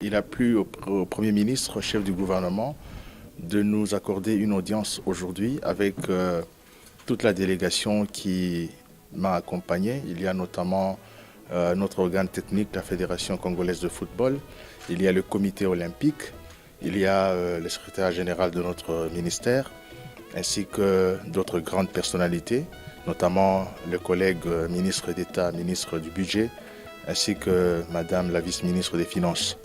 Il a plu au Premier ministre, chef du gouvernement, de nous accorder une audience aujourd'hui avec toute la délégation qui m'a accompagné. Il y a notamment notre organe technique, la Fédération congolaise de football. Il y a le comité olympique. Il y a le secrétaire général de notre ministère, ainsi que d'autres grandes personnalités, notamment le collègue ministre d'État, ministre du Budget, ainsi que Madame la vice-ministre des Finances.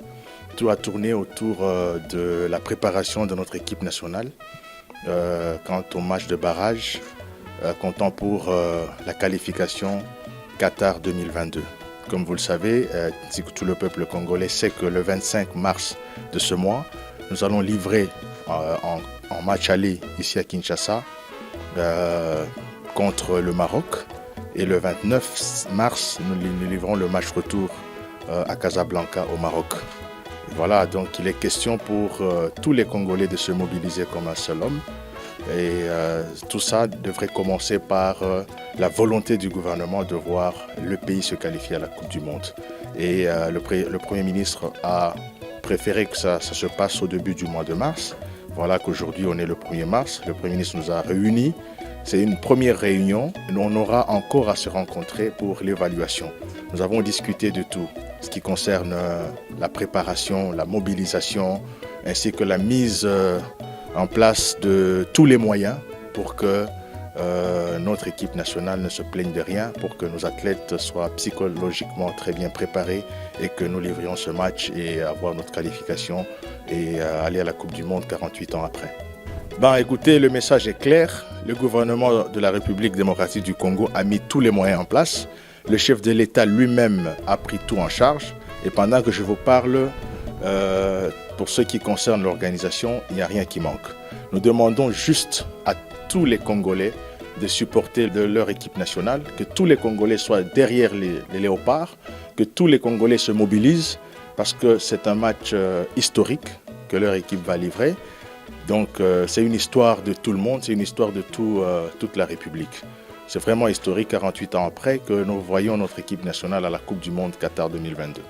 Tout a tourné autour de la préparation de notre équipe nationale quant au match de barrage, comptant pour la qualification Qatar 2022. Comme vous le savez, tout le peuple congolais sait que le 25 mars de ce mois, nous allons livrer en match aller ici à Kinshasa contre le Maroc. Et le 29 mars, nous livrons le match retour à Casablanca au Maroc. Voilà, donc il est question pour tous les Congolais de se mobiliser comme un seul homme. Et tout ça devrait commencer par la volonté du gouvernement de voir le pays se qualifier à la Coupe du Monde. Et le Premier ministre a préféré que ça se passe au début du mois de mars. Voilà qu'aujourd'hui on est le 1er mars, le Premier ministre nous a réunis. C'est une première réunion, on aura encore à se rencontrer pour l'évaluation. Nous avons discuté de tout, ce qui concerne la préparation, la mobilisation, ainsi que la mise en place de tous les moyens pour que notre équipe nationale ne se plaigne de rien, pour que nos athlètes soient psychologiquement très bien préparés et que nous livrions ce match et avoir notre qualification et aller à la Coupe du Monde 48 ans après. Écoutez, le message est clair. Le gouvernement de la République démocratique du Congo a mis tous les moyens en place. Le chef de l'État lui-même a pris tout en charge. Et pendant que je vous parle, pour ce qui concerne l'organisation, il n'y a rien qui manque. Nous demandons juste à tous les Congolais de supporter leur équipe nationale, que tous les Congolais soient derrière les léopards, que tous les Congolais se mobilisent parce que c'est un match historique que leur équipe va livrer. Donc c'est une histoire de tout le monde, c'est une histoire de toute la République. C'est vraiment historique 48 ans après que nous voyons notre équipe nationale à la Coupe du Monde Qatar 2022.